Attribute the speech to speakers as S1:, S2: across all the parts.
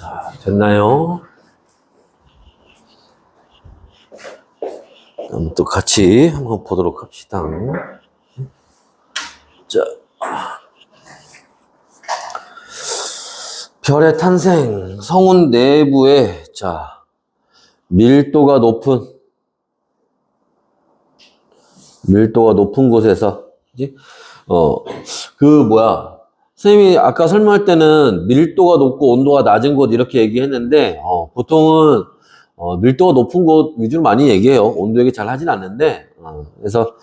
S1: 자, 됐나요? 그럼 또 같이 한번 보도록 합시다. 자, 별의 탄생, 성운 내부에, 자, 밀도가 높은 곳에서, 그지? 선생님이 아까 설명할 때는 밀도가 높고 온도가 낮은 곳 이렇게 얘기했는데, 보통은, 밀도가 높은 곳 위주로 많이 얘기해요. 온도 얘기 잘 하진 않는데, 그래서,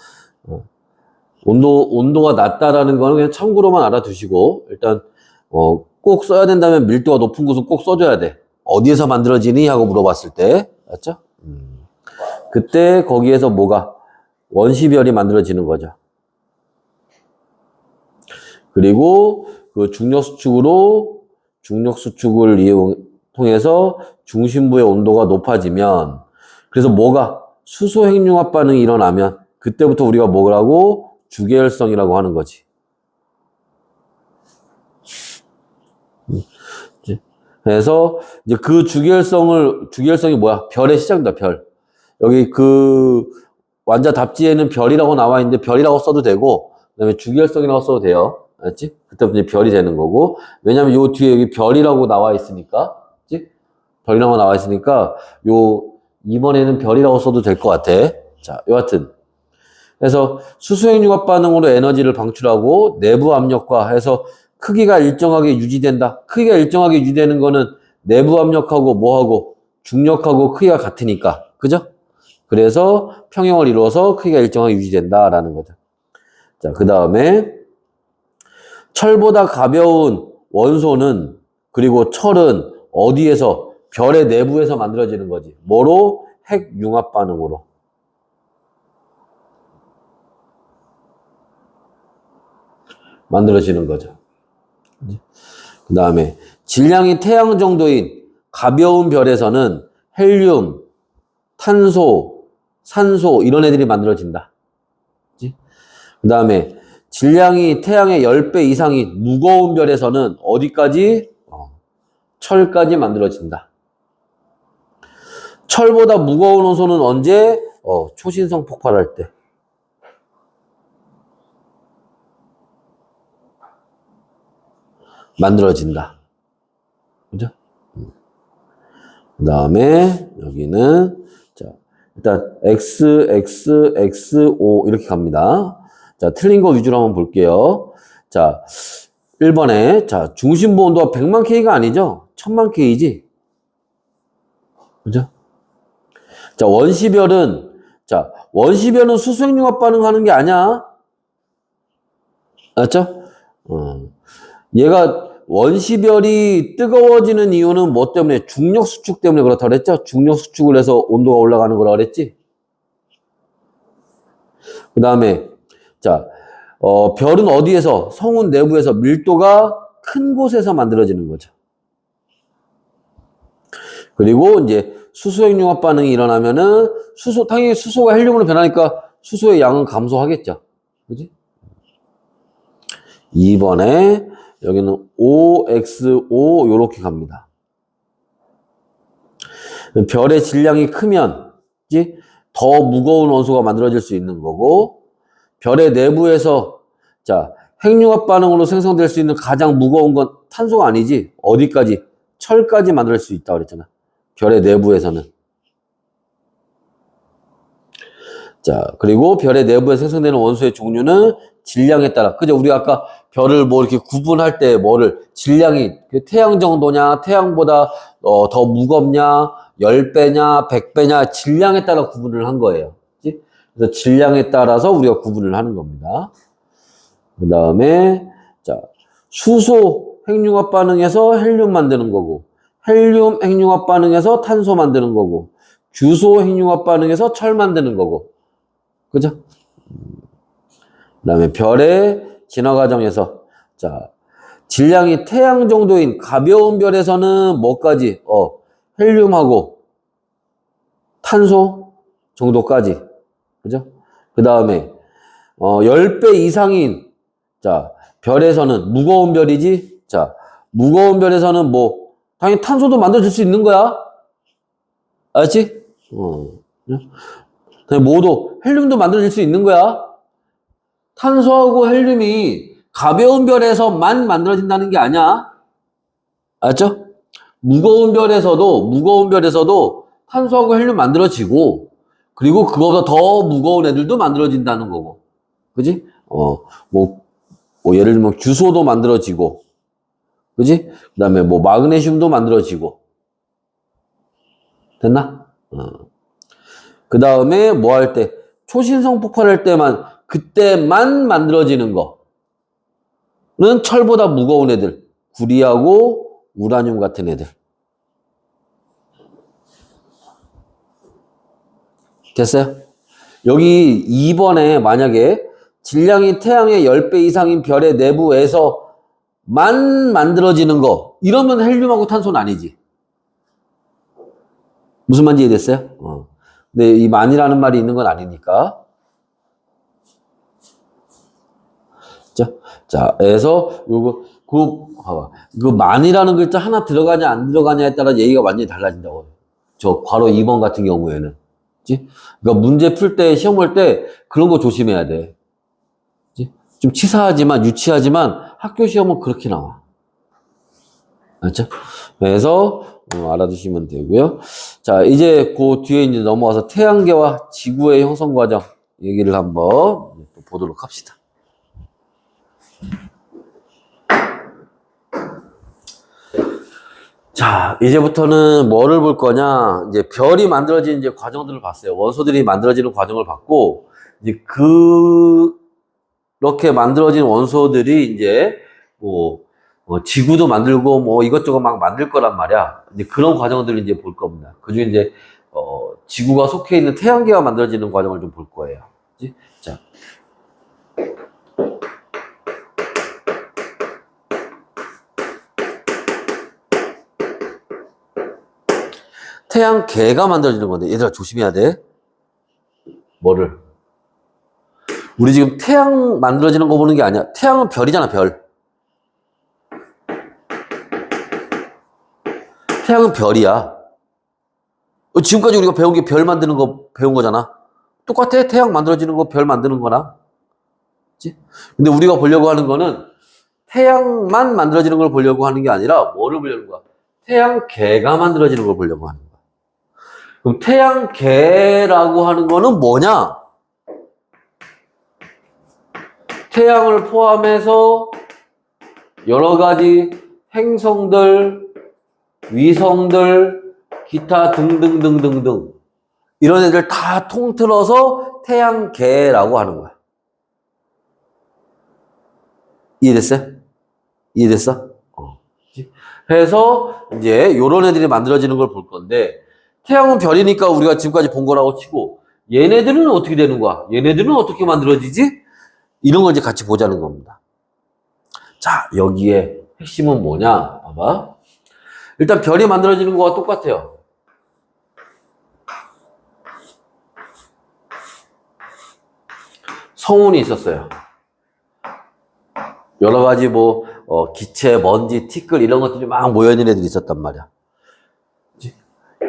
S1: 온도가 낮다라는 거는 그냥 참고로만 알아두시고, 일단, 꼭 써야 된다면 밀도가 높은 곳은 꼭 써줘야 돼. 어디에서 만들어지니? 하고 물어봤을 때, 맞죠? 그때 거기에서 뭐가? 원시별이 만들어지는 거죠. 그리고 그 중력수축을 통해서 중심부의 온도가 높아지면, 그래서 뭐가? 수소핵융합 반응이 일어나면, 그때부터 우리가 뭐라고? 주계열성이라고 하는 거지. 그래서 이제 그 주계열성이 뭐야? 별의 시작이다, 별. 여기 그 완자 답지에는 별이라고 나와 있는데 별이라고 써도 되고, 그다음에 주계열성이라고 써도 돼요. 알았지? 그때부터 이제 별이 되는 거고, 왜냐면 요 뒤에 여기 별이라고 나와 있으니까, 그치? 별이라고 나와 있으니까, 이번에는 별이라고 써도 될 것 같아. 자, 여하튼. 그래서 수소핵융합 반응으로 에너지를 방출하고, 내부 압력과 해서 크기가 일정하게 유지된다. 크기가 일정하게 유지되는 거는 내부 압력하고 뭐하고 중력하고 크기가 같으니까. 그죠? 그래서 평형을 이루어서 크기가 일정하게 유지된다라는 거죠. 자, 그 다음에 철보다 가벼운 원소는, 그리고 철은 어디에서? 별의 내부에서 만들어지는 거지. 뭐로? 핵융합 반응으로. 만들어지는 거죠. 그 다음에 질량이 태양 정도인 가벼운 별에서는 헬륨, 탄소, 산소 이런 애들이 만들어진다. 그 다음에 질량이 태양의 10배 이상인 무거운 별에서는 어디까지? 철까지 만들어진다. 철보다 무거운 원소는 언제? 초신성 폭발할 때. 만들어진다. 그죠? 그 다음에 여기는 자, 일단 X, X, X, O 이렇게 갑니다. 자, 틀린 거 위주로 한번 볼게요. 자, 1번에 자, 중심부 온도가 100만 K가 아니죠? 1000만 K지. 그죠? 자, 원시별은 수소핵융합 반응하는 게 아니야. 알았죠? 얘가 원시별이 뜨거워지는 이유는 뭐 때문에? 중력 수축 때문에 그렇다 그랬죠? 중력 수축을 해서 온도가 올라가는 거라 그랬지? 그 다음에, 자, 별은 어디에서? 성운 내부에서 밀도가 큰 곳에서 만들어지는 거죠. 그리고 이제 수소핵융합 반응이 일어나면은 당연히 수소가 헬륨으로 변하니까 수소의 양은 감소하겠죠. 그지? 2번에 여기는 OXO 요렇게 갑니다. 별의 질량이 크면 더 무거운 원소가 만들어질 수 있는 거고, 별의 내부에서 자, 핵융합 반응으로 생성될 수 있는 가장 무거운 건 탄소가 아니지. 어디까지? 철까지 만들 수 있다고 그랬잖아. 별의 내부에서는. 자, 그리고 별의 내부에 생성되는 원소의 종류는 질량에 따라. 그죠? 우리 아까 별을 뭐 이렇게 구분할 때 질량이 태양 정도냐, 태양보다 더 무겁냐, 10배냐, 100배냐, 질량에 따라 구분을 한 거예요. 그치? 그래서 질량에 따라서 우리가 구분을 하는 겁니다. 그 다음에, 자, 수소 핵융합 반응해서 헬륨 만드는 거고, 헬륨 핵융합 반응해서 탄소 만드는 거고, 규소 핵융합 반응해서 철 만드는 거고. 그죠? 그 다음에 별의 진화 과정에서, 자, 질량이 태양 정도인 가벼운 별에서는 뭐까지? 헬륨하고 탄소 정도까지. 그죠? 그 다음에, 10배 이상인, 자, 별에서는 무거운 별이지? 자, 무거운 별에서는 뭐, 당연히 탄소도 만들어질 수 있는 거야. 알았지? 뭐도 헬륨도 만들어질 수 있는 거야. 탄소하고 헬륨이 가벼운 별에서만 만들어진다는 게 아니야. 알았죠? 무거운 별에서도 탄소하고 헬륨 만들어지고, 그리고 그거보다 더 무거운 애들도 만들어진다는 거고. 그지? 예를 들면 규소도 만들어지고, 그지? 그 다음에 마그네슘도 만들어지고. 됐나? 그 다음에 할 때, 초신성 폭발할 때만, 그때만 만들어지는 거는 철보다 무거운 애들. 구리하고 우라늄 같은 애들. 됐어요? 여기 2번에 만약에 질량이 태양의 10배 이상인 별의 내부에서만 만들어지는 거, 이러면 헬륨하고 탄소는 아니지. 무슨 말인지 이해됐어요? 근데 이 만이라는 말이 있는 건 아니니까. 자, 그래서 봐봐. 그 만이라는 글자 하나 들어가냐 안 들어가냐에 따라 얘기가 완전히 달라진다고. 저 괄호 2번 같은 경우에는. 그치? 그러니까 문제 풀 때, 시험 볼 때 그런 거 조심해야 돼. 그치? 좀 치사하지만, 유치하지만 학교 시험은 그렇게 나와. 알죠? 그래서 알아두시면 되고요. 자, 이제 그 뒤에 이제 넘어가서 태양계와 지구의 형성 과정 얘기를 한번 또 보도록 합시다. 자, 이제부터는 뭐를 볼 거냐? 이제 별이 만들어지는 이제 과정들을 봤어요. 원소들이 만들어지는 과정을 봤고, 이제 그렇게 만들어진 원소들이 이제 지구도 만들고 이것저것 막 만들 거란 말이야. 이제 그런 과정들을 이제 볼 겁니다. 그중에 이제 지구가 속해 있는 태양계가 만들어지는 과정을 좀 볼 거예요. 그치? 자. 태양계가 만들어지는 건데, 얘들아 조심해야 돼. 뭐를? 우리 지금 태양 만들어지는 거 보는 게 아니야. 태양은 별이잖아, 별. 태양은 별이야. 지금까지 우리가 배운 게 별 만드는 거 배운 거잖아. 똑같아. 태양 만들어지는 거, 별 만드는 거랑. 그치? 근데 우리가 보려고 하는 거는 태양만 만들어지는 걸 보려고 하는 게 아니라 뭐를 보려는 거야? 태양계가 만들어지는 걸 보려고 하는 거야. 그럼 태양계라고 하는 거는 뭐냐? 태양을 포함해서 여러 가지 행성들, 위성들, 기타 등등등등등 이런 애들 다 통틀어서 태양계라고 하는 거야. 이해됐어요? 이해됐어? 그래서 이제 요런 애들이 만들어지는 걸 볼 건데, 태양은 별이니까 우리가 지금까지 본 거라고 치고, 얘네들은 어떻게 되는 거야? 얘네들은 어떻게 만들어지지? 이런 걸 이제 같이 보자는 겁니다. 자, 여기에 핵심은 뭐냐? 봐봐. 일단 별이 만들어지는 거와 똑같아요. 성운이 있었어요. 여러 가지 기체, 먼지, 티끌 이런 것들이 막 모여있는 애들이 있었단 말이야.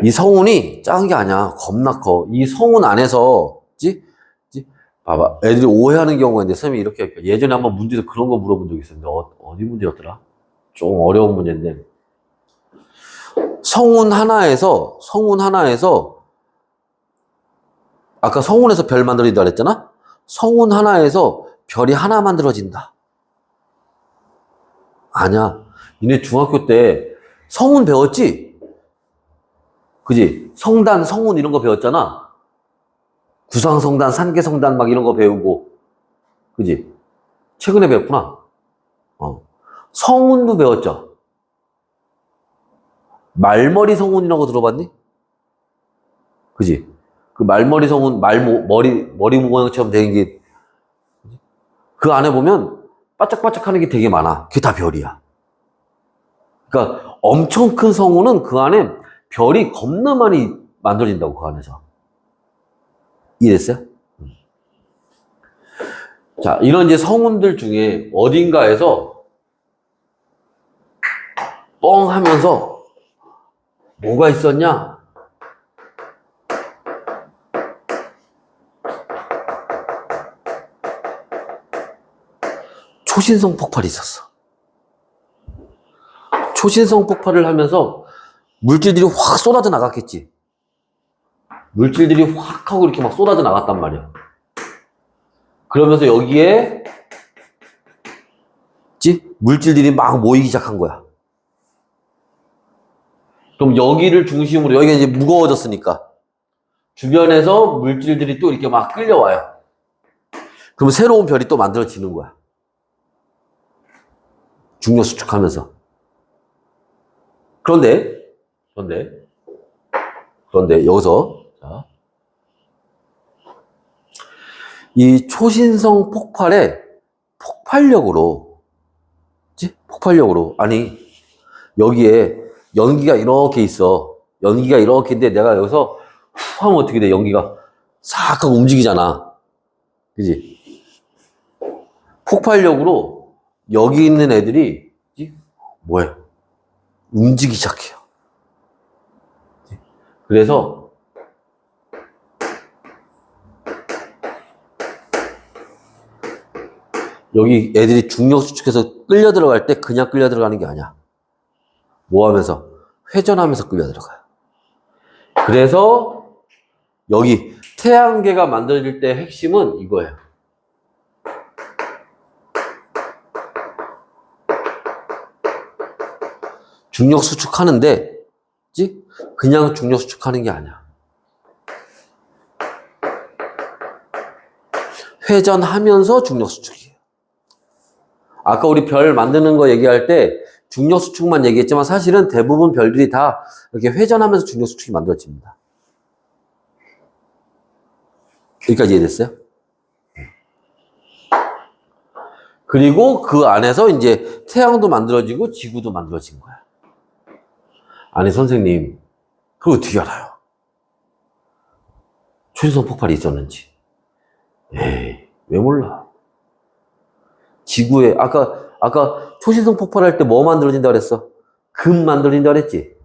S1: 이 성운이 작은 게 아니야. 겁나 커. 이 성운 안에서, 봐봐. 애들이 오해하는 경우가 있는데, 선생님이 이렇게 할게요. 예전에 한번 문제에서 그런 거 물어본 적이 있었는데, 어디 문제였더라? 좀 어려운 문제인데. 성운 하나에서, 아까 성운에서 별 만들어진다 그랬잖아? 성운 하나에서 별이 하나 만들어진다. 아니야. 니네 중학교 때 성운 배웠지? 그지? 성단, 성운 이런 거 배웠잖아? 구상성단, 산계성단 막 이런 거 배우고. 그지? 최근에 배웠구나. 성운도 배웠죠? 말머리 성운이라고 들어봤니? 그지? 그 말머리 성운, 머리 모양처럼 된 게, 그 안에 보면 바짝바짝 하는 게 되게 많아. 그게 다 별이야. 그러니까 엄청 큰 성운은 그 안에 별이 겁나 많이 만들어진다고, 그 안에서. 이해됐어요? 자, 이런 이제 성운들 중에 어딘가에서 뻥 하면서 뭐가 있었냐? 초신성 폭발이 있었어. 초신성 폭발을 하면서 물질들이 확 쏟아져 나갔겠지. 물질들이 확 하고 이렇게 막 쏟아져 나갔단 말이야. 그러면서 여기에 물질들이 막 모이기 시작한 거야. 그럼 여기를 중심으로, 여기가 이제 무거워졌으니까 주변에서 물질들이 또 이렇게 막 끌려와요. 그럼 새로운 별이 또 만들어지는 거야. 중력 수축하면서. 그런데 여기서 자, 이 초신성 폭발의 폭발력으로 아니 여기에 연기가 이렇게 있어. 연기가 이렇게 있는데 내가 여기서 후 하면 어떻게 돼? 연기가 싹 하고 움직이잖아. 그지? 폭발력으로 여기 있는 애들이 뭐해? 움직이기 시작해요. 그래서 여기 애들이 중력 수축해서 끌려 들어갈 때 그냥 끌려 들어가는 게 아니야. 뭐 하면서? 회전하면서 끌려 들어가요. 그래서 여기 태양계가 만들어질 때 핵심은 이거예요. 중력 수축하는데 그냥 중력 수축하는 게 아니야. 회전하면서 중력 수축이에요. 아까 우리 별 만드는 거 얘기할 때 중력 수축만 얘기했지만 사실은 대부분 별들이 다 이렇게 회전하면서 중력 수축이 만들어집니다. 여기까지 이해됐어요? 그리고 그 안에서 이제 태양도 만들어지고 지구도 만들어진 거야. 아니 선생님, 그거 어떻게 알아요? 초신성 폭발이 있었는지. 에이, 왜 몰라? 지구에 아까 초신성 폭발할 때 뭐 만들어진다 그랬어? 금 만들어진다 그랬지?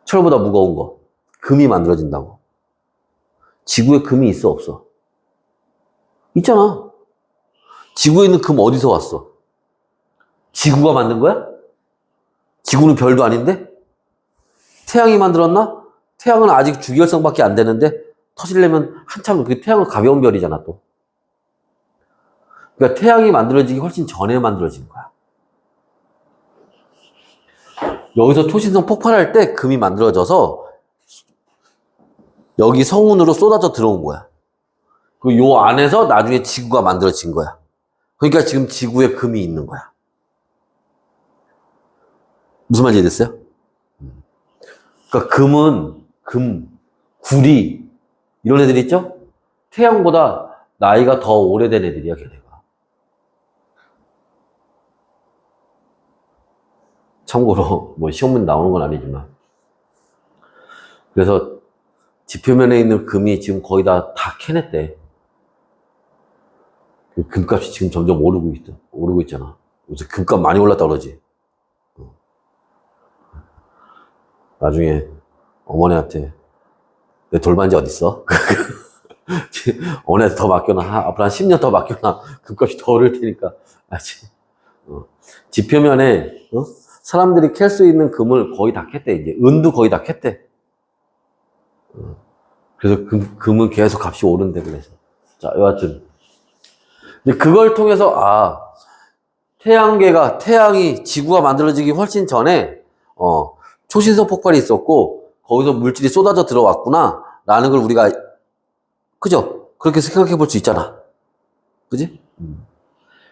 S1: 철보다 무거운 거. 금이 만들어진다고. 지구에 금이 있어 없어? 있잖아. 지구에 있는 금 어디서 왔어? 지구가 만든 거야? 지구는 별도 아닌데? 태양이 만들었나? 태양은 아직 주기율성밖에 안 되는데 터지려면 한참 그 태양은 가벼운 별이잖아 또. 그러니까 태양이 만들어지기 훨씬 전에 만들어진 거야. 여기서 초신성 폭발할 때 금이 만들어져서 여기 성운으로 쏟아져 들어온 거야. 그 요 안에서 나중에 지구가 만들어진 거야. 그러니까 지금 지구에 금이 있는 거야. 무슨 말인지 이해됐어요? 그러니까 금, 구리 이런 애들 있죠? 태양보다 나이가 더 오래된 애들이야, 걔네가. 참고로 뭐 시험 문제 나오는 건 아니지만. 그래서 지표면에 있는 금이 지금 거의 다 캐냈대. 금값이 지금 점점 오르고 있잖아. 요새 금값 많이 올랐다 그러지. 나중에 어머니한테 내 돌반지 어딨어? 어머니한테 더 맡겨놔. 앞으로 한 10년 더 맡겨놔. 금값이 더 오를 테니까. 알지? 지표면에 사람들이 캘 수 있는 금을 거의 다 캤대. 이제 은도 거의 다 캤대. 그래서 금은 계속 값이 오른대. 그래서 자 여하튼 그걸 통해서 태양이 지구가 만들어지기 훨씬 전에 초신성 폭발이 있었고 거기서 물질이 쏟아져 들어왔구나 라는 걸 우리가 그죠? 그렇게 생각해 볼 수 있잖아. 그지?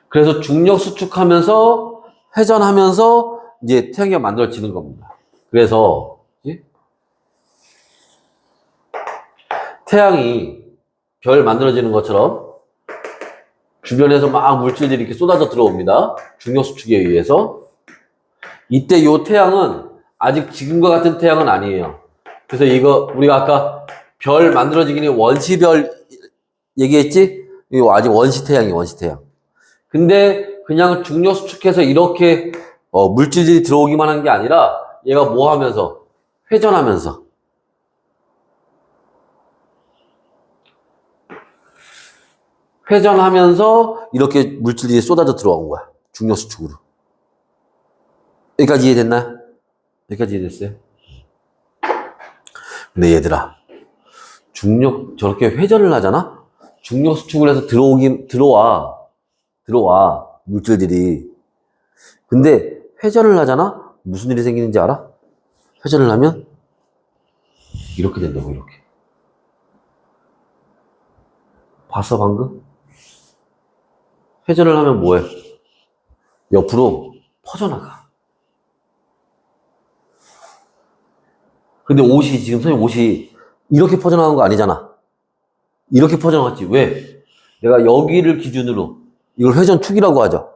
S1: 그래서 중력 수축하면서 회전하면서 이제 태양계가 만들어지는 겁니다. 그래서 태양이 별 만들어지는 것처럼 주변에서 막 물질들이 이렇게 쏟아져 들어옵니다. 중력 수축에 의해서. 이때 이 태양은 아직 지금과 같은 태양은 아니에요. 그래서 이거 우리가 아까 별 만들어지기는 원시별 얘기했지? 이거 아직 원시태양이에요, 원시태양. 근데 그냥 중력 수축해서 이렇게 물질들이 들어오기만 한 게 아니라 얘가 뭐 하면서? 회전하면서. 회전하면서 이렇게 물질들이 쏟아져 들어온 거야. 중력수축으로. 여기까지 이해됐나요? 여기까지 이해됐어요? 근데 얘들아, 저렇게 회전을 하잖아? 중력수축을 해서 들어와, 물질들이. 근데 회전을 하잖아? 무슨 일이 생기는지 알아? 회전을 하면 이렇게 된다고, 이렇게. 봤어, 방금? 회전을 하면 뭐해? 옆으로 퍼져나가. 근데 지금 선생님 옷이 이렇게 퍼져나간 거 아니잖아. 이렇게 퍼져나갔지. 왜? 내가 여기를 기준으로, 이걸 회전축이라고 하죠.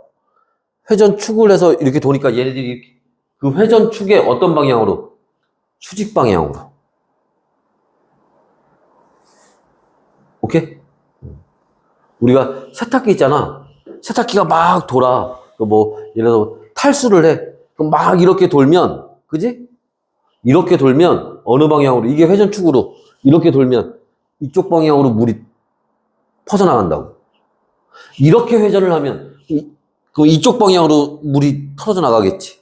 S1: 회전축을 해서 이렇게 도니까 얘네들이 그 회전축의 어떤 방향으로? 수직 방향으로. 오케이? 우리가 세탁기 있잖아. 세탁기가 막 돌아. 예를 들어서 탈수를 해. 그럼 막 이렇게 돌면, 그지? 이렇게 돌면 어느 방향으로? 이게 회전축으로 이렇게 돌면 이쪽 방향으로 물이 퍼져나간다고. 이렇게 회전을 하면 그럼 이쪽 방향으로 물이 터져 나가겠지.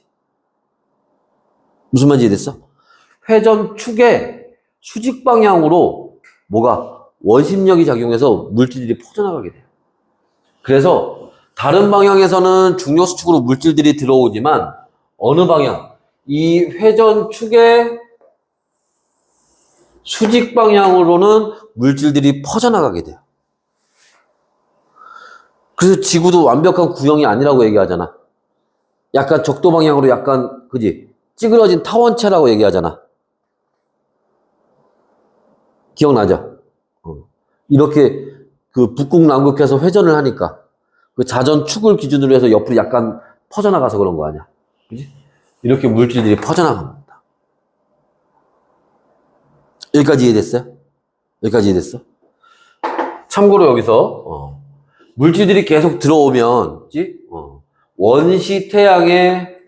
S1: 무슨 말인지 이해됐어? 회전축의 수직 방향으로 뭐가 원심력이 작용해서 물질들이 퍼져나가게 돼요. 그래서 다른 방향에서는 중력수축으로 물질들이 들어오지만 어느 방향? 이 회전축의 수직 방향으로는 물질들이 퍼져나가게 돼요. 그래서 지구도 완벽한 구형이 아니라고 얘기하잖아. 약간 적도 방향으로 약간, 그지? 찌그러진 타원체라고 얘기하잖아. 기억나죠? 이렇게 그 북극 남극해서 회전을 하니까 그 자전축을 기준으로 해서 옆으로 약간 퍼져나가서 그런 거 아니야. 그지? 이렇게 물질들이 퍼져나갑니다. 여기까지 이해됐어요? 여기까지 이해됐어? 참고로 여기서 물질들이 계속 들어오면 원시 태양의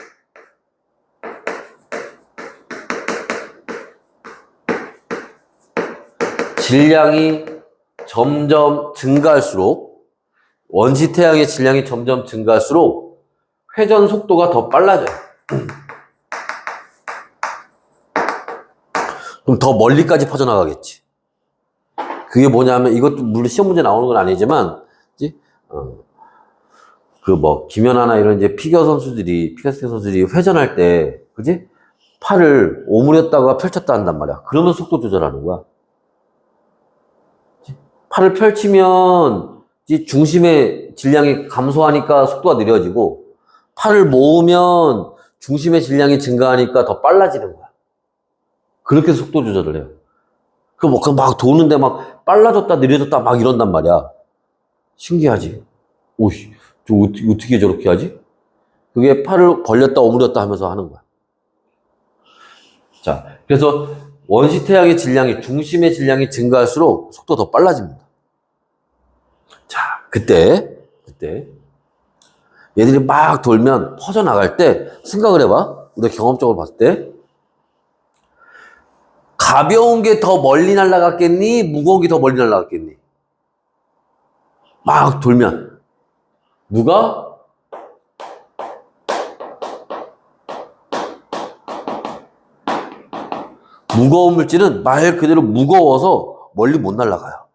S1: 질량이 점점 증가할수록 원시 태양의 질량이 점점 증가할수록 회전 속도가 더 빨라져요. 그럼 더 멀리까지 퍼져나가겠지. 그게 뭐냐면 이것도 물론 시험 문제 나오는 건 아니지만 김연아나 이런 이제 피겨스케이팅 선수들이 회전할 때, 그지? 팔을 오므렸다가 펼쳤다 한단 말이야. 그러면 속도 조절하는 거야. 팔을 펼치면 중심의 질량이 감소하니까 속도가 느려지고, 팔을 모으면 중심의 질량이 증가하니까 더 빨라지는 거야. 그렇게 속도 조절을 해요. 막 도는데 막 빨라졌다 느려졌다 막 이런단 말이야. 신기하지? 오씨, 어떻게 저렇게 하지? 그게 팔을 벌렸다 오므렸다 하면서 하는 거야. 자, 그래서 원시 태양의 질량이, 중심의 질량이 증가할수록 속도가 더 빨라집니다. 자, 그때 얘들이 막 돌면 퍼져나갈 때 생각을 해봐. 우리가 경험적으로 봤을 때 가벼운 게 더 멀리 날아갔겠니? 무거운 게 더 멀리 날아갔겠니? 막 돌면 누가? 무거운 물질은 말 그대로 무거워서 멀리 못 날아가요.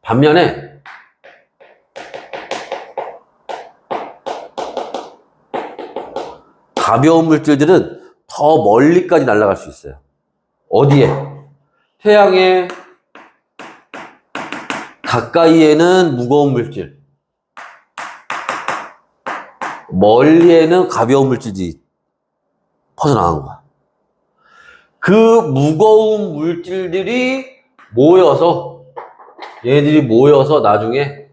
S1: 반면에 가벼운 물질들은 더 멀리까지 날아갈 수 있어요. 어디에? 태양의 가까이에는 무거운 물질, 멀리에는 가벼운 물질이 퍼져나간 거야. 그 무거운 물질들이 얘네들이 모여서 나중에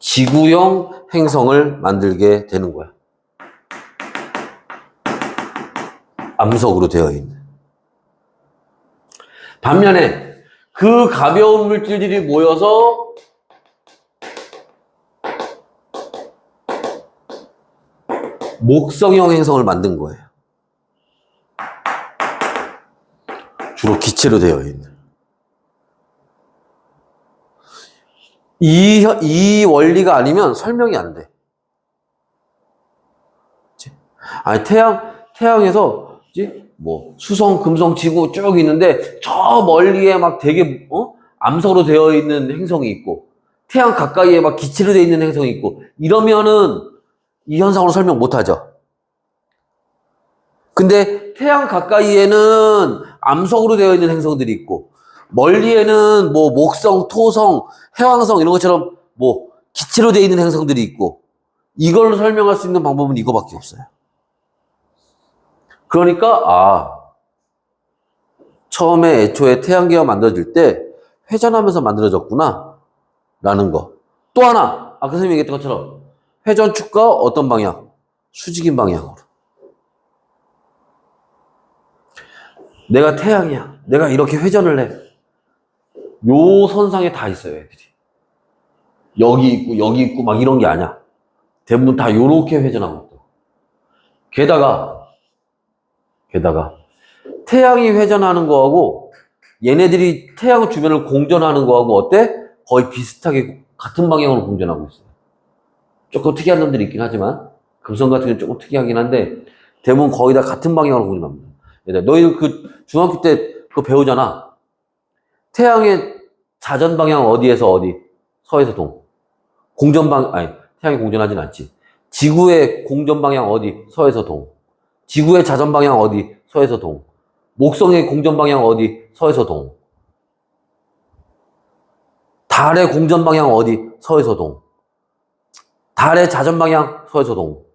S1: 지구형 행성을 만들게 되는 거야. 암석으로 되어 있는. 반면에 그 가벼운 물질들이 모여서 목성형 행성을 만든 거예요. 주로 기체로 되어 있는. 이 원리가 아니면 설명이 안 돼. 아니, 태양에서, 뭐, 수성, 금성, 지구 쭉 있는데, 저 멀리에 막 되게, 암석으로 되어 있는 행성이 있고, 태양 가까이에 막 기체로 되어 있는 행성이 있고, 이러면은 이 현상으로 설명 못 하죠. 근데 태양 가까이에는 암석으로 되어 있는 행성들이 있고, 멀리에는 뭐 목성, 토성, 해왕성 이런 것처럼 뭐 기체로 되어 있는 행성들이 있고, 이걸로 설명할 수 있는 방법은 이거밖에 없어요. 그러니까 처음에 애초에 태양계가 만들어질 때 회전하면서 만들어졌구나 라는 거. 또 하나 아까 선생님이 얘기했던 것처럼 회전축과 어떤 방향? 수직인 방향으로. 내가 태양이야. 내가 이렇게 회전을 해. 요 선상에 다 있어요, 애들이. 여기 있고 막 이런 게 아니야. 대부분 다 요렇게 회전하고 있고. 게다가 태양이 회전하는 거하고 얘네들이 태양 주변을 공전하는 거하고 어때? 거의 비슷하게 같은 방향으로 공전하고 있어요. 조금 특이한 놈들이 있긴 하지만 금성 같은 경우는 조금 특이하긴 한데 대부분 거의 다 같은 방향으로 공전합니다. 너희들 그 중학교 때 그거 배우잖아. 태양의 자전 방향 어디에서 어디? 서에서 동. 태양이 공전하진 않지. 지구의 공전 방향 어디? 서에서 동. 지구의 자전 방향 어디? 서에서 동. 목성의 공전 방향 어디? 서에서 동. 달의 공전 방향 어디? 서에서 동. 달의 자전 방향 서에서 동.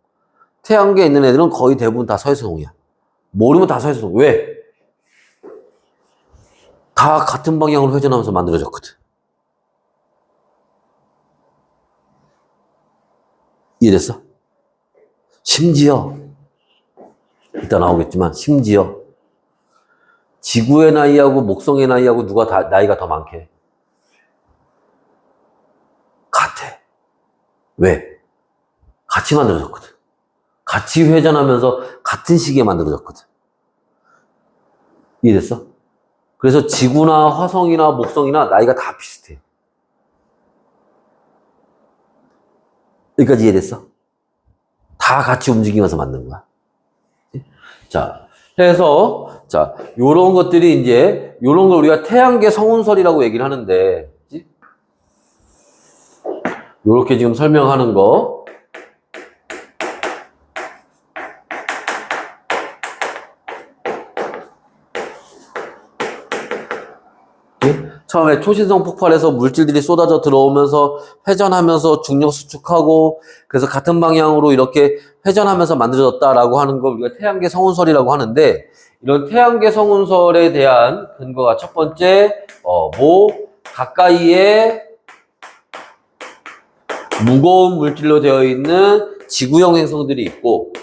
S1: 태양계에 있는 애들은 거의 대부분 다 서에서 동이야. 모르면 다 서에서 동. 왜? 다 같은 방향으로 회전하면서 만들어졌거든. 이해됐어? 심지어 이따 나오겠지만 심지어 지구의 나이하고 목성의 나이하고 누가 나이가 더 많게? 같아. 왜? 같이 만들어졌거든. 같이 회전하면서 같은 시기에 만들어졌거든. 이해됐어? 그래서 지구나 화성이나 목성이나 나이가 다 비슷해. 여기까지 이해됐어? 다 같이 움직이면서 만든 거야. 자, 해서 요런 것들이 이제 요런 걸 우리가 태양계 성운설이라고 얘기를 하는데 요렇게 지금 설명하는 거 처음에 초신성 폭발해서 물질들이 쏟아져 들어오면서 회전하면서 중력 수축하고 그래서 같은 방향으로 이렇게 회전하면서 만들어졌다라고 하는 걸 우리가 태양계 성운설이라고 하는데 이런 태양계 성운설에 대한 근거가 첫 번째 가까이에 무거운 물질로 되어 있는 지구형 행성들이 있고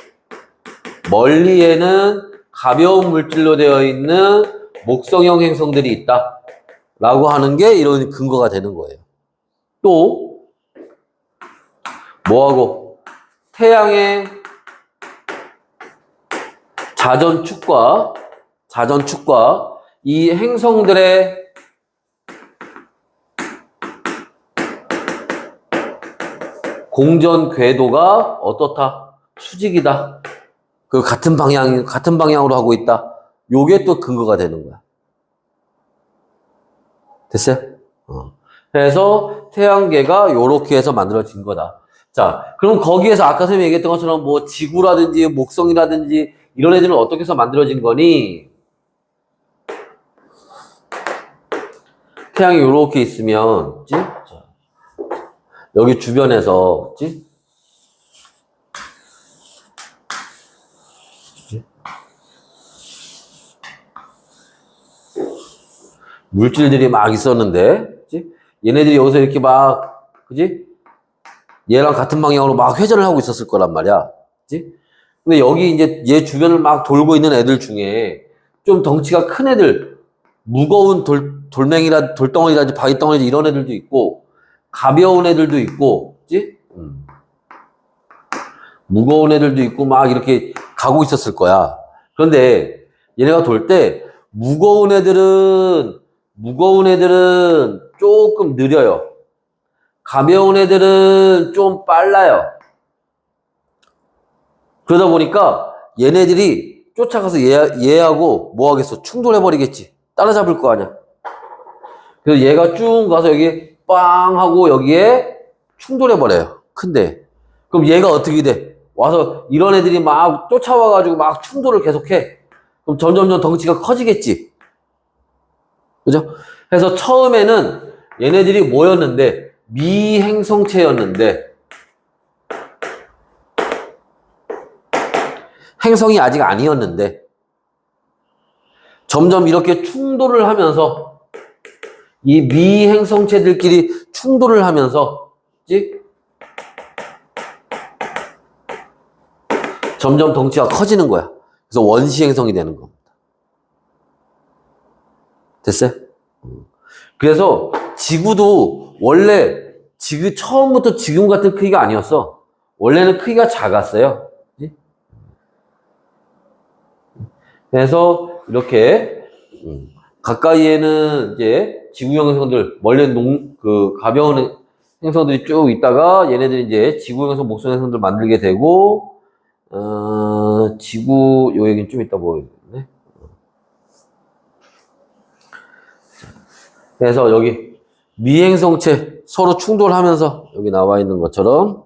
S1: 멀리에는 가벼운 물질로 되어 있는 목성형 행성들이 있다. 라고 하는 게 이런 근거가 되는 거예요. 또 뭐하고 태양의 자전축과 이 행성들의 공전 궤도가 어떻다? 수직이다. 그 같은 방향으로 하고 있다. 요게 또 근거가 되는 거야. 됐어요? 그래서 태양계가 요렇게 해서 만들어진 거다. 자, 그럼 거기에서 아까 선생님이 얘기했던 것처럼 뭐 지구라든지 목성이라든지 이런 애들은 어떻게 해서 만들어진 거니? 태양이 요렇게 있으면, 여기 주변에서, 물질들이 막 있었는데, 얘네들이 여기서 이렇게 막, 얘랑 같은 방향으로 막 회전을 하고 있었을 거란 말이야. 근데 여기 이제 얘 주변을 막 돌고 있는 애들 중에 좀 덩치가 큰 애들, 무거운 돌덩어리라든지 바위덩어리 이런 애들도 있고, 가벼운 애들도 있고, 무거운 애들도 있고 막 이렇게 가고 있었을 거야. 그런데 얘네가 돌 때 무거운 애들은 조금 느려요. 가벼운 애들은 좀 빨라요. 그러다 보니까 얘네들이 쫓아가서 얘하고 뭐 하겠어? 충돌해버리겠지. 따라잡을 거 아니야. 그래서 얘가 쭉 가서 여기 빵 하고 여기에 충돌해버려요. 큰데. 그럼 얘가 어떻게 돼? 와서 이런 애들이 막 쫓아와가지고 막 충돌을 계속해. 그럼 점점점 덩치가 커지겠지. 그죠? 그래서 처음에는 얘네들이 뭐였는데? 미행성체였는데, 행성이 아직 아니었는데, 점점 이렇게 충돌을 하면서, 이 미행성체들끼리 충돌을 하면서, 그치? 점점 덩치가 커지는 거야. 그래서 원시행성이 되는 겁니다. 됐어요? 그래서 지구도 원래 처음부터 지금 같은 크기가 아니었어. 원래는 크기가 작았어요. 그치? 그래서 이렇게 가까이에는 이제 지구형 행성들, 멀리는 가벼운 행성들이 쭉 있다가 얘네들이 이제 지구형 행성, 목성 행성들 만들게 되고, 요 얘기는 좀 이따 보여주겠네. 그래서 여기 미행성체 서로 충돌하면서 여기 나와 있는 것처럼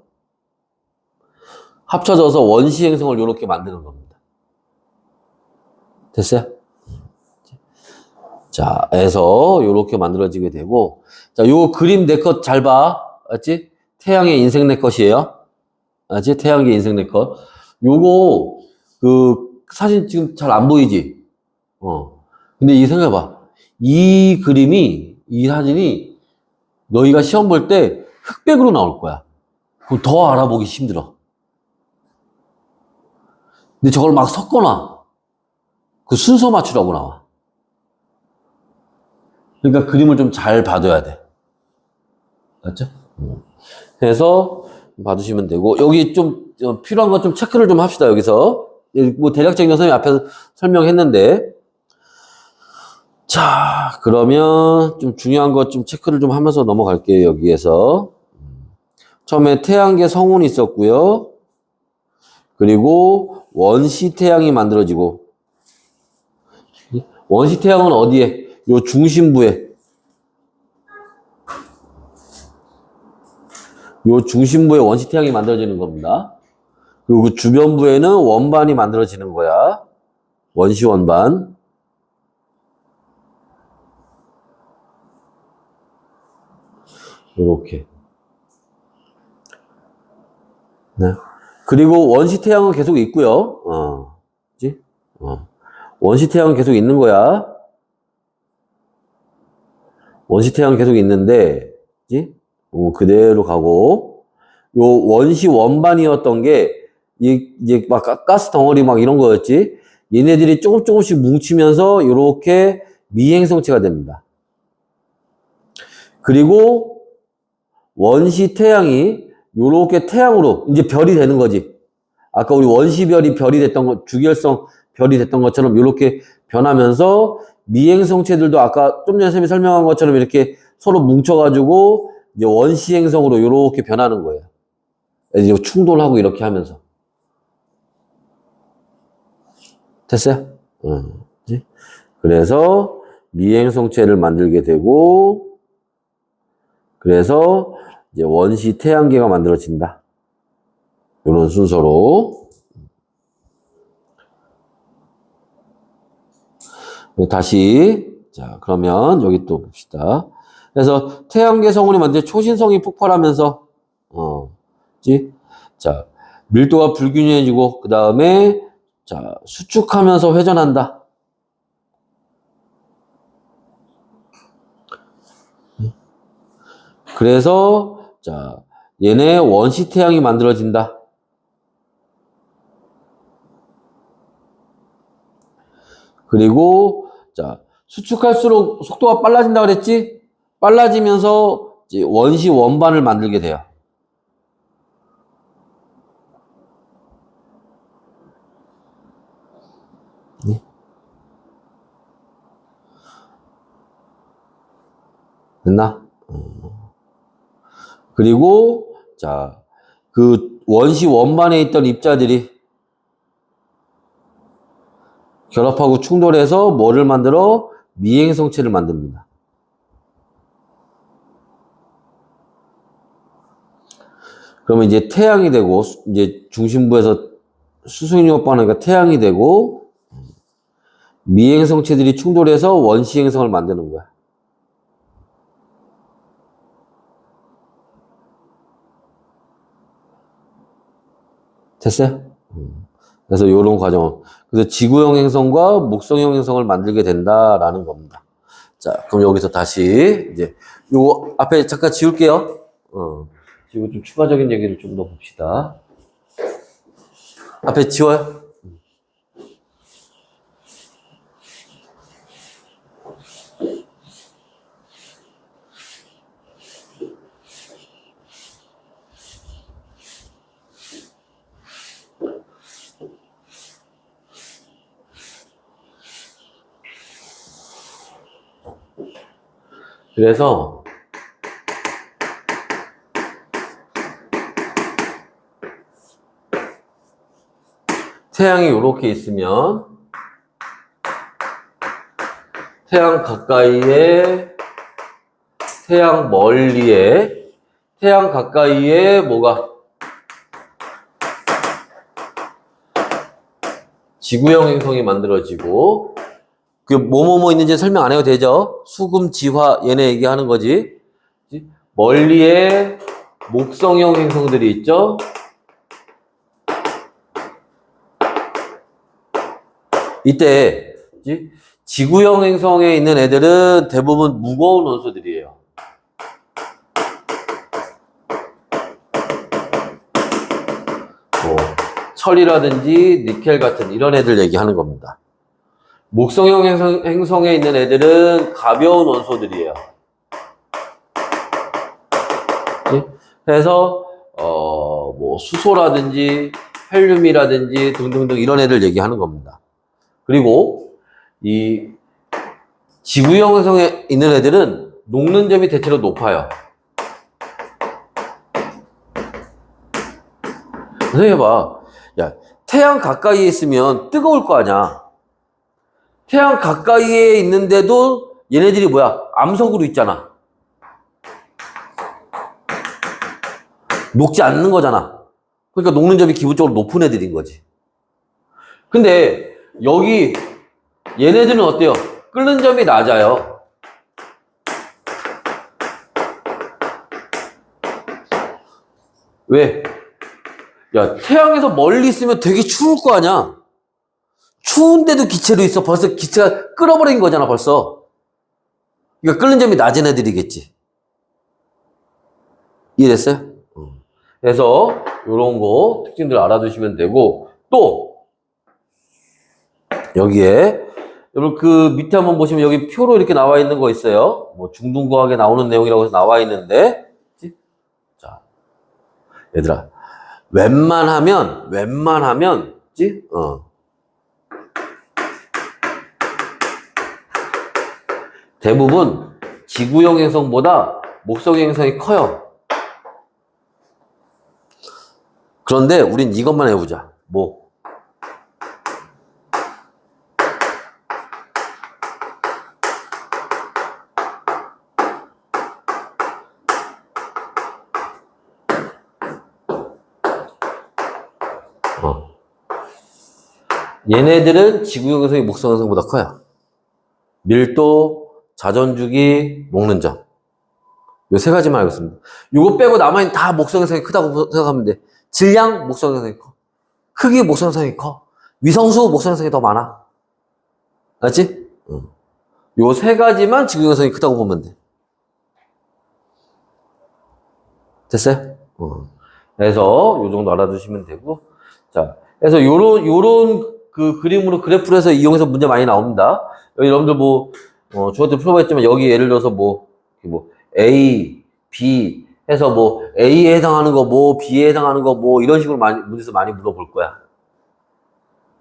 S1: 합쳐져서 원시행성을 이렇게 만드는 겁니다. 됐어요? 자, 해서 이렇게 만들어지게 되고, 자, 요 그림 내 것 잘 봐. 알지? 태양의 인생 내 것이에요. 알지? 태양의 인생 내 것. 요거, 사진 지금 잘 안 보이지? 근데 이 생각해봐. 이 사진이 너희가 시험 볼 때 흑백으로 나올 거야. 그럼 더 알아보기 힘들어. 근데 저걸 막 섞어놔. 그 순서 맞추라고 나와. 그러니까 그림을 좀 잘 봐둬야 돼. 맞죠? 그래서 봐두시면 되고, 여기 좀 필요한 거 좀 체크를 좀 합시다, 여기서. 뭐 대략적인 거 선생님 앞에서 설명했는데. 자, 그러면 좀 중요한 거 좀 체크를 좀 하면서 넘어갈게요, 여기에서. 처음에 태양계 성운이 있었고요. 그리고 원시 태양이 만들어지고. 원시 태양은 어디에? 요 중심부에. 요 중심부에 원시 태양이 만들어지는 겁니다. 그리고 그 주변부에는 원반이 만들어지는 거야. 원시 원반. 요렇게. 네. 그리고 원시 태양은 계속 있고요. 그치? 원시 태양은 계속 있는 거야. 원시 태양은 계속 있는데, 그치? 그대로 가고, 요 원시 원반이었던 게, 이제 막 가스 덩어리 막 이런 거였지? 얘네들이 조금씩 뭉치면서 요렇게 미행성체가 됩니다. 그리고 원시 태양이 요렇게 태양으로 이제 별이 되는 거지. 아까 우리 원시별이 별이 됐던 거, 주기율성 별이 됐던 것처럼 요렇게 변하면서 미행성체들도 아까 좀 전에 선생님이 설명한 것처럼 이렇게 서로 뭉쳐가지고 이제 원시행성으로 요렇게 변하는 거예요. 이제 충돌하고 이렇게 하면서. 됐어요? 그래서 미행성체를 만들게 되고, 그래서 이제 원시 태양계가 만들어진다. 이런 순서로. 다시, 자, 그러면 여기 또 봅시다. 그래서 태양계 성운이 만든 초신성이 폭발하면서, 그치? 자, 밀도가 불균형해지고, 그 다음에, 자, 수축하면서 회전한다. 그래서, 자, 얘네 원시 태양이 만들어진다. 그리고, 자, 수축할수록 속도가 빨라진다 그랬지? 빨라지면서 이제 원시 원반을 만들게 돼요. 됐나? 그리고, 자, 그 원시 원반에 있던 입자들이 결합하고 충돌해서 뭐를 만들어? 미행성체를 만듭니다. 그러면 이제 태양이 되고, 이제 중심부에서 수소연이 오빠하니까 태양이 되고, 미행성체들이 충돌해서 원시행성을 만드는 거야. 됐어요? 그래서 이런 과정. 그래서 지구형 행성과 목성형 행성을 만들게 된다라는 겁니다. 자, 그럼 여기서 다시 이제 요거 앞에 잠깐 지울게요. 지우고 좀 추가적인 얘기를 좀 더 봅시다. 앞에 지워요. 그래서 태양이 이렇게 있으면 태양 가까이에, 태양 멀리에, 태양 가까이에 뭐가 지구형 행성이 만들어지고, 그 뭐뭐뭐 있는지 설명 안 해도 되죠? 수금, 지화 얘네 얘기하는 거지. 멀리에 목성형 행성들이 있죠? 이때 지구형 행성에 있는 애들은 대부분 무거운 원소들이에요. 뭐 철이라든지 니켈 같은 이런 애들 얘기하는 겁니다. 목성형 행성에 있는 애들은 가벼운 원소들이에요. 그래서 뭐 수소라든지 헬륨이라든지 등등등 이런 애들 얘기하는 겁니다. 그리고 이 지구형 행성에 있는 애들은 녹는 점이 대체로 높아요. 선생님 해봐. 야, 태양 가까이에 있으면 뜨거울 거 아니야. 태양 가까이에 있는데도 얘네들이 뭐야? 암석으로 있잖아. 녹지 않는 거잖아. 그러니까 녹는 점이 기본적으로 높은 애들인 거지. 근데 여기 얘네들은 어때요? 끓는 점이 낮아요. 왜? 야, 태양에서 멀리 있으면 되게 추울 거 아니야. 추운데도 기체로 있어. 벌써 기체가 끓어버린 거잖아, 벌써. 그러니까 끓는 점이 낮은 애들이겠지. 이해됐어요? 그래서 이런 거 특징들 알아두시면 되고, 또 여기에 여러분 그 밑에 한번 보시면 여기 표로 이렇게 나와 있는 거 있어요. 뭐 중등과학에 나오는 내용이라고 해서 나와 있는데, 자, 얘들아, 웬만하면, 대부분 지구형 행성보다 목성형 행성이 커요. 그런데 우린 이것만 해보자. 뭐? 얘네들은 지구형 행성이 목성 행성보다 커요. 밀도, 자전주기, 녹는 점. 요 세 가지만 알고 있습니다. 요거 빼고 나머지는 다 목성 행성이 크다고 생각하면 돼. 질량, 목성 행성이 커. 크기, 목성 행성이 커. 위성수, 목성 행성이 더 많아. 알았지? 요 세 가지만 지구형 행성이 크다고 보면 돼. 됐어요? 그래서 요 정도 알아두시면 되고. 자, 그래서 요런 그 그림으로 그래프를 해서 이용해서 문제 많이 나옵니다. 여기 여러분들 뭐, 저한테 풀어봤지만 여기 예를 들어서 뭐 A, B 해서 뭐 A에 해당하는 거 뭐, B에 해당하는 거 뭐 이런 식으로 문제에서 많이 물어볼 거야.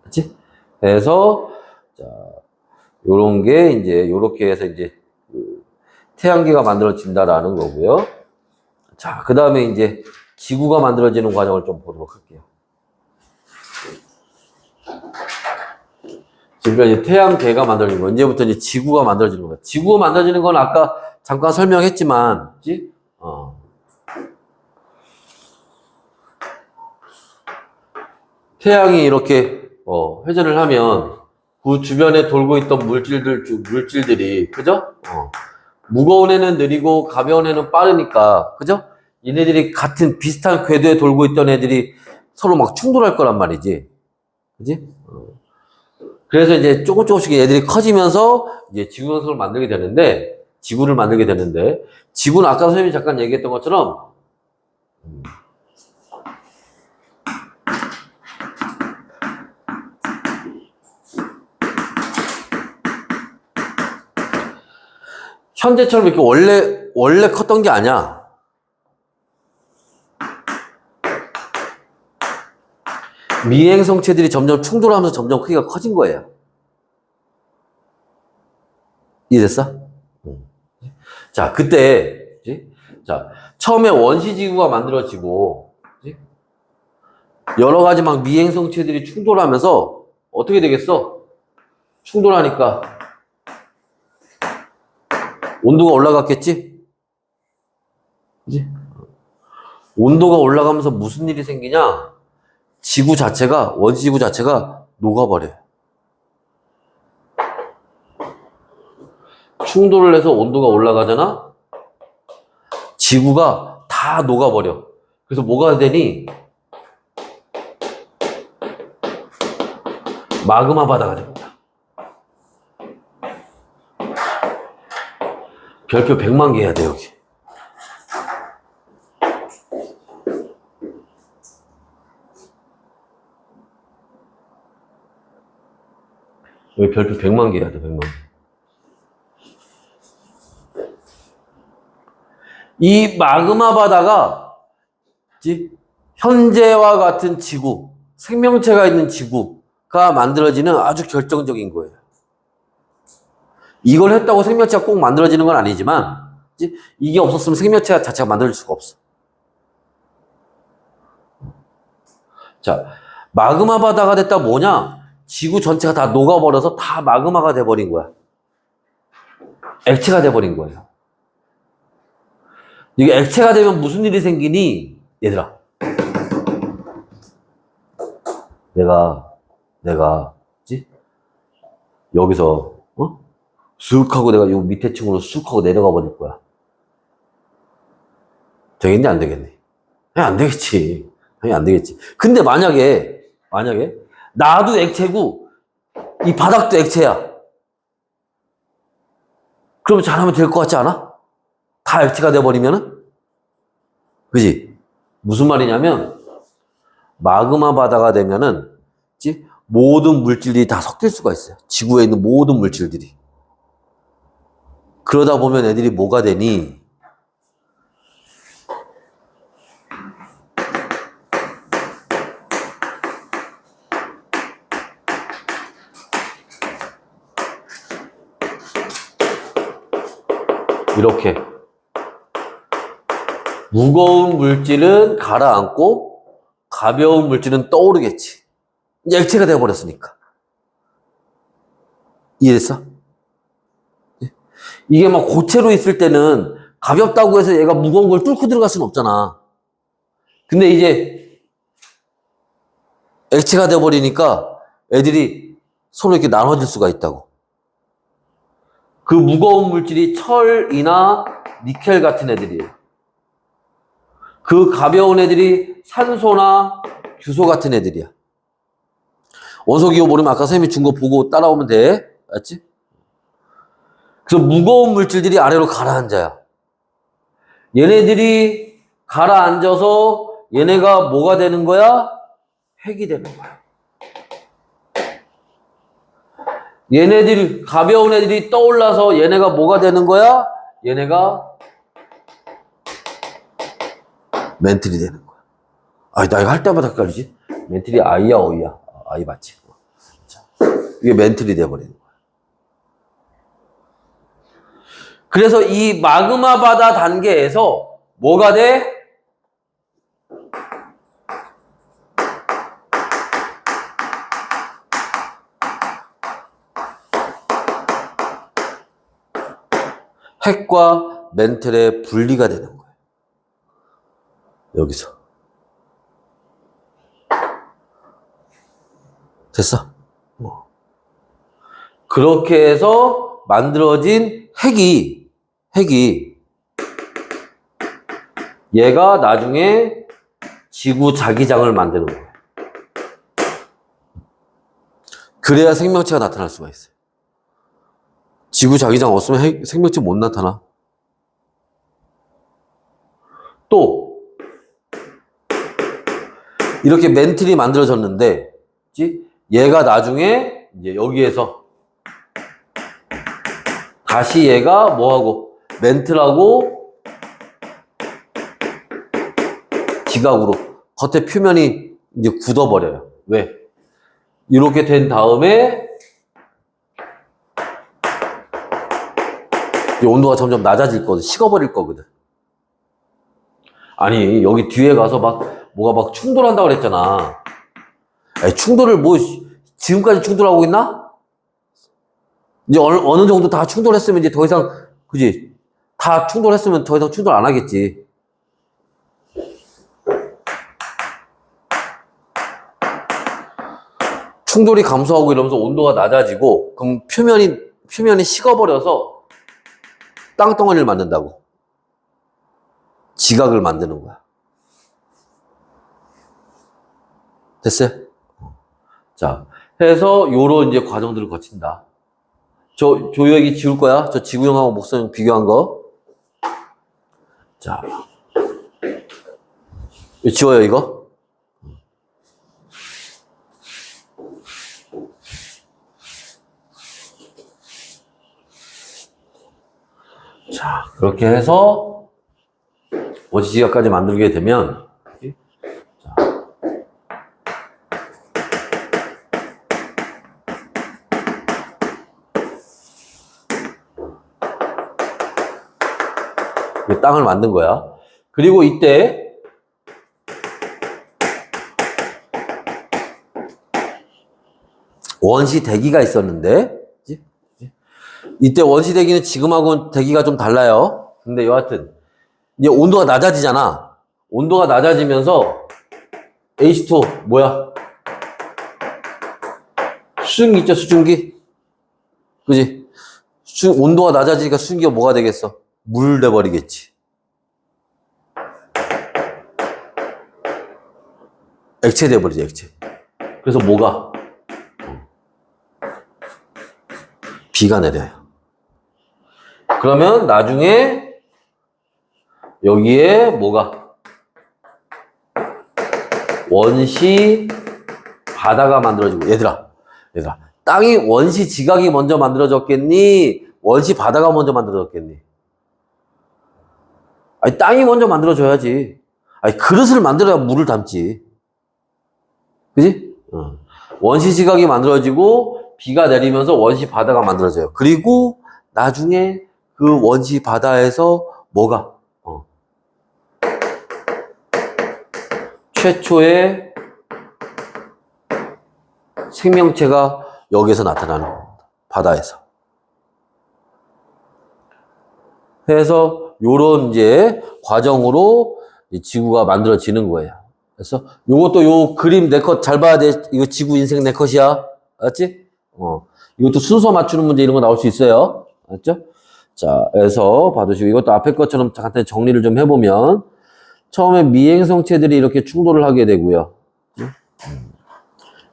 S1: 그치? 그래서, 자, 요런 게 이제, 요렇게 해서 이제, 태양계가 만들어진다라는 거고요. 자, 그 다음에 이제 지구가 만들어지는 과정을 좀 보도록 할게요. 지금까지 태양계가 만들어지는 거, 이제부터 이제 지구가 만들어지는 거야. 지구가 만들어지는 건 아까 잠깐 설명했지만, 그치? 태양이 이렇게, 회전을 하면, 그 주변에 돌고 있던 물질들이, 그죠? 무거운 애는 느리고 가벼운 애는 빠르니까, 그죠? 얘네들이 같은 비슷한 궤도에 돌고 있던 애들이 서로 막 충돌할 거란 말이지. 그지? 그래서 이제 조금씩 애들이 커지면서 이제 지구 형성을 만들게 되는데, 지구를 만들게 되는데, 지구는 아까 선생님이 잠깐 얘기했던 것처럼, 현재처럼 이렇게 원래 컸던 게 아니야. 미행성체들이 점점 충돌하면서 점점 크기가 커진 거예요. 이해됐어? 자, 그때, 자, 처음에 원시지구가 만들어지고, 여러 가지 막 미행성체들이 충돌하면서 어떻게 되겠어? 충돌하니까 온도가 올라갔겠지? 그지? 온도가 올라가면서 무슨 일이 생기냐? 지구 자체가, 원시지구 자체가 녹아버려요. 충돌을 해서 온도가 올라가잖아? 지구가 다 녹아버려. 그래서 뭐가 되니? 마그마 바다가 됩니다. 별표 100만 개 해야 돼, 여기. 여기 별표 100만 개 해야 돼, 100만 개. 이 마그마 바다가 현재와 같은 지구, 생명체가 있는 지구가 만들어지는 아주 결정적인 거예요. 이걸 했다고 생명체가 꼭 만들어지는 건 아니지만 이게 없었으면 생명체 자체가 만들어질 수가 없어. 자, 마그마 바다가 됐다 뭐냐? 지구 전체가 다 녹아버려서 다 마그마가 돼버린 거야. 액체가 돼버린 거예요. 이게 액체가 되면 무슨 일이 생기니? 얘들아. 내가, 여기서, 쑥 하고 내가 요 밑에 층으로 쑥 하고 내려가 버릴 거야. 되겠니? 안 되겠니? 안 되겠지. 안 되겠지. 근데 만약에, 나도 액체고, 이 바닥도 액체야. 그럼 잘하면 될 것 같지 않아? 다 액체가 돼버리면은? 그지? 무슨 말이냐면, 마그마 바다가 되면은, 모든 물질들이 다 섞일 수가 있어요. 지구에 있는 모든 물질들이. 그러다 보면 애들이 뭐가 되니? 이렇게 무거운 물질은 가라앉고 가벼운 물질은 떠오르겠지. 이제 액체가 되어버렸으니까. 이해됐어? 이게 막 고체로 있을 때는 가볍다고 해서 얘가 무거운 걸 뚫고 들어갈 수는 없잖아. 근데 이제 액체가 되어버리니까 애들이 서로 이렇게 나눠질 수가 있다고. 그 무거운 물질이 철이나 니켈 같은 애들이에요. 그 가벼운 애들이 산소나 규소 같은 애들이야. 원소기호 모르면 아까 선생님이 준 거 보고 따라오면 돼. 알았지? 그래서 무거운 물질들이 아래로 가라앉아요. 얘네들이 가라앉아서 얘네가 뭐가 되는 거야? 핵이 되는 거야. 얘네들이, 가벼운 애들이 떠올라서 얘네가 뭐가 되는 거야? 얘네가 멘틀이 되는 거야. 아, 나 이거 할 때마다 헷갈리지? 멘틀이 아이야, 어이야? 아이 맞지? 자, 이게 멘틀이 돼버리는 거야. 그래서 이 마그마 바다 단계에서 뭐가 돼? 핵과 멘틀의 분리가 되는 거예요. 여기서. 됐어? 그렇게 해서 만들어진 핵이 얘가 나중에 지구 자기장을 만드는 거예요. 그래야 생명체가 나타날 수가 있어요. 지구 자기장 없으면 생명체 못 나타나. 또 이렇게 멘틀이 만들어졌는데 얘가 나중에 이제 여기에서 다시 얘가 뭐하고 멘틀하고 지각으로 겉에 표면이 이제 굳어버려요. 왜? 이렇게 된 다음에 온도가 점점 낮아질 거거든. 식어버릴 거거든. 아니 여기 뒤에 가서 뭐가 막 충돌한다고 그랬잖아. 아니, 충돌을 지금까지 충돌하고 있나? 이제 어느 정도 다 충돌했으면 이제 더 이상 그지? 다 충돌했으면 더 이상 충돌 안 하겠지. 충돌이 감소하고 이러면서 온도가 낮아지고 그럼 표면이 식어버려서 땅덩어리를 만든다고. 지각을 만드는 거야. 됐어요? 자, 해서 요런 이제 과정들을 거친다. 조여기 지울 거야. 저 지구형하고 목성형 비교한 거. 자, 지워요 이거. 자, 그렇게 해서 원시지각까지 만들게 되면 자, 땅을 만든 거야. 그리고 이때 원시 대기가 있었는데 이때 원시 대기는 지금하고는 대기가 좀 달라요. 근데 여하튼 이제 온도가 낮아지잖아. 온도가 낮아지면서 H2O 뭐야? 수증기 있죠, 수증기? 그지? 온도가 낮아지니까 수증기가 뭐가 되겠어? 물 돼버리겠지. 액체 돼버리지, 액체. 그래서 뭐가? 비가 내려요. 그러면 나중에 여기에 뭐가? 원시 바다가 만들어지고 얘들아 땅이 원시 지각이 먼저 만들어졌겠니? 원시 바다가 먼저 만들어졌겠니? 아니 땅이 먼저 만들어져야지. 아니 그릇을 만들어야 물을 담지. 그지? 원시 지각이 만들어지고 비가 내리면서 원시 바다가 만들어져요. 그리고 나중에 그 원시 바다에서 뭐가? 최초의 생명체가 여기서 나타나는 겁니다. 바다에서. 그래서 요런 이제 과정으로 지구가 만들어지는 거예요. 그래서 요것도 요 그림 내 컷 잘 봐야 돼. 이거 지구 인생 내 컷이야. 알았지? 이것도 순서 맞추는 문제 이런 거 나올 수 있어요. 알았죠? 자, 그래서 봐두시고 이것도 앞에 것처럼 간단히 정리를 좀 해보면 처음에 미행성체들이 이렇게 충돌을 하게 되고요.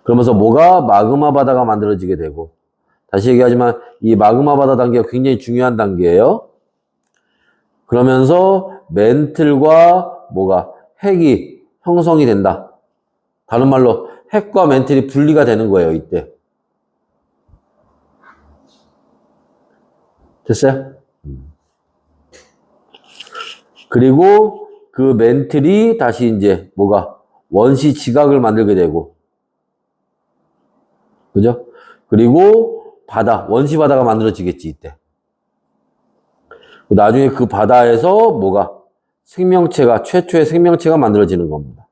S1: 그러면서 뭐가? 마그마 바다가 만들어지게 되고 다시 얘기하지만 이 마그마 바다 단계가 굉장히 중요한 단계예요. 그러면서 멘틀과 뭐가? 핵이 형성이 된다. 다른 말로 핵과 멘틀이 분리가 되는 거예요, 이때. 됐어요? 그리고 그 멘틀이 다시 이제 뭐가? 원시 지각을 만들게 되고. 그죠? 그리고 바다, 원시 바다가 만들어지겠지, 이때. 나중에 그 바다에서 뭐가 생명체가 최초의 생명체가 만들어지는 겁니다.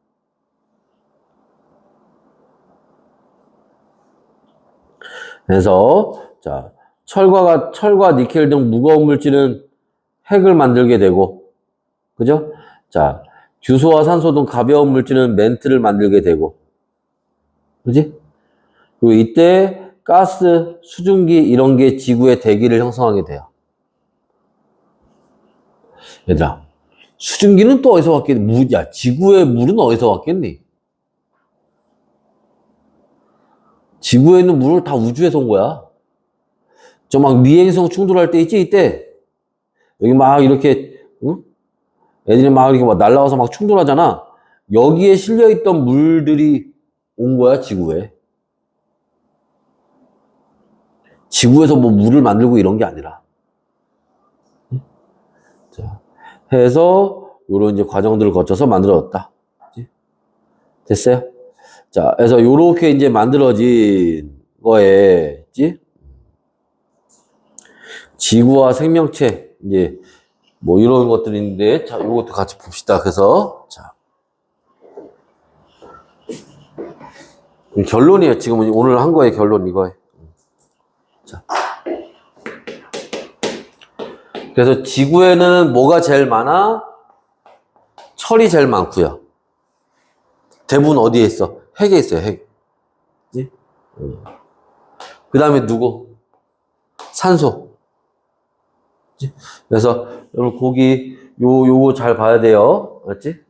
S1: 그래서 자, 철과 니켈 등 무거운 물질은 핵을 만들게 되고, 그죠? 자, 규소와 산소 등 가벼운 물질은 멘트를 만들게 되고, 그지? 그리고 이때 가스, 수증기 이런 게 지구의 대기를 형성하게 돼요. 얘들아, 수증기는 또 어디서 왔겠니? 야, 지구의 물은 어디서 왔겠니? 지구에 있는 물을 다 우주에서 온 거야. 저 막 미행성 충돌할 때 있지, 이때? 여기 막 이렇게, 응? 애들이 막 이렇게 막 날라와서 막 충돌하잖아. 여기에 실려있던 물들이 온 거야, 지구에. 지구에서 뭐 물을 만들고 이런 게 아니라. 자, 해서 요런 이제 과정들을 거쳐서 만들어졌다. 됐어요? 자, 그래서 요렇게 이제 만들어진 거에, 있지? 지구와 생명체, 이제, 뭐 이런 것들인데, 자, 요것도 같이 봅시다. 그래서, 자. 결론이에요. 지금 오늘 한 거의 결론 이거예요. 자. 그래서 지구에는 뭐가 제일 많아? 철이 제일 많고요. 대부분 어디에 있어? 핵에 있어요, 핵. 그치? 그 다음에 누구? 산소. 그치? 그래서 여러분 거기 요거 잘 봐야 돼요. 알았지?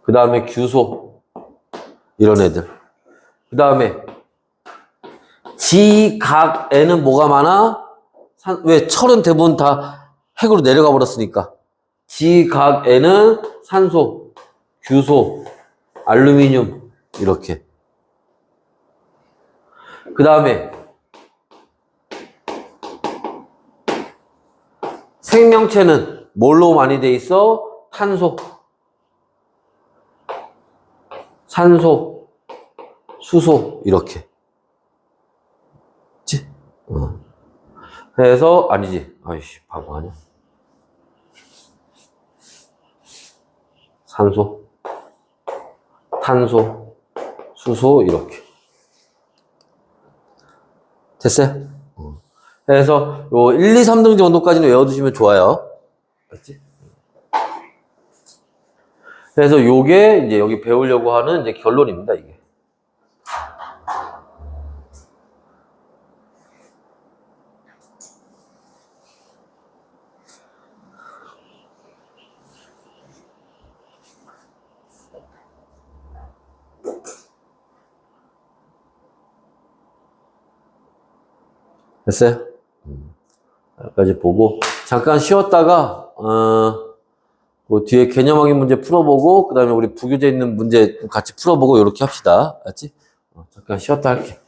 S1: 그 다음에 규소. 이런 애들. 그 다음에 지각에는 뭐가 많아? 왜 철은 대부분 다 핵으로 내려가 버렸으니까. 지각에는 산소, 규소, 알루미늄 이렇게. 그 다음에 생명체는 뭘로 많이 돼 있어? 탄소, 산소, 수소 이렇게. 그치? 그래서 아니지. 아이씨 바보 아니야. 산소, 탄소, 수소 이렇게. 됐어요? 그래서 요 1, 2, 3등 정도까지는 외워두시면 좋아요. 맞지? 그래서 요게 이제 여기 배우려고 하는 이제 결론입니다, 이게. 됐어요? 여기까지 보고 잠깐 쉬었다가 그 뒤에 개념 확인 문제 풀어보고 그 다음에 우리 부교재 있는 문제 같이 풀어보고 이렇게 합시다. 알았지? 잠깐 쉬었다 할게.